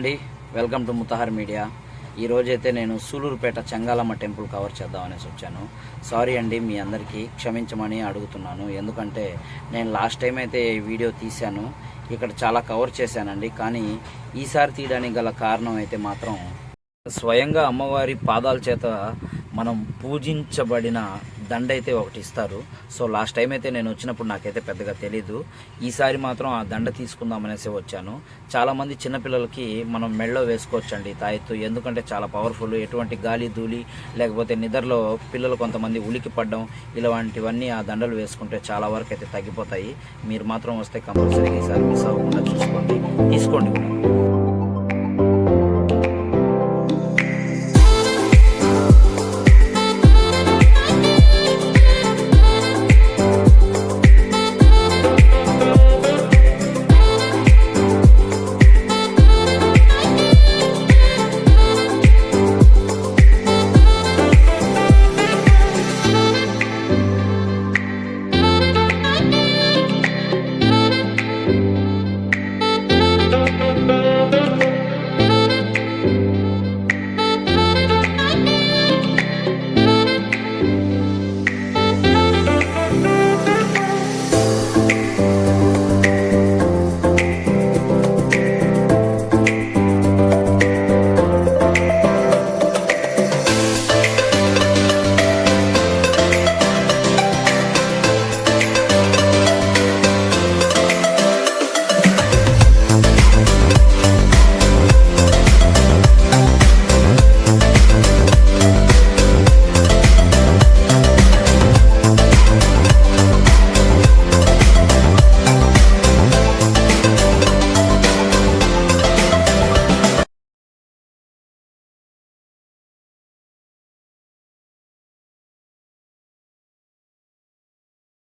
అండి, welcome to ముతహర్ media. ఈరోజైతే నేను సూలూరుపేట చెంగాలమ్మ టెంపుల్ కవర్ చేద్దామనేసి వచ్చాను. సారీ అండి, మీ అందరికీ క్షమించమని అడుగుతున్నాను. ఎందుకంటే నేను లాస్ట్ టైం అయితే వీడియో తీశాను, ఇక్కడ చాలా కవర్ చేశానండి. కానీ ఈసారి తీయడానికి గల కారణం అయితే మాత్రం స్వయంగా అమ్మవారి పాదాల చేత మనం పూజించబడిన దండ అయితే ఒకటి ఇస్తారు. సో లాస్ట్ టైం అయితే నేను వచ్చినప్పుడు నాకైతే పెద్దగా తెలీదు. ఈసారి మాత్రం ఆ దండ తీసుకుందామనేసి వచ్చాను. చాలామంది చిన్నపిల్లలకి మనం మెడలో వేసుకోవచ్చండి తాయెత్తు, ఎందుకంటే చాలా పవర్ఫుల్. ఎటువంటి గాలి ధూళి లేకపోతే నిద్రలో పిల్లలు కొంతమంది ఉలికి పడడం ఇలాంటివన్నీ ఆ దండలు వేసుకుంటే చాలా వరకు అయితే తగ్గిపోతాయి. మీరు మాత్రం వస్తే కంపల్సరీగా ఈసారి మిస్ అవ్వకుండా చూసుకోండి, తీసుకోండి కూడా.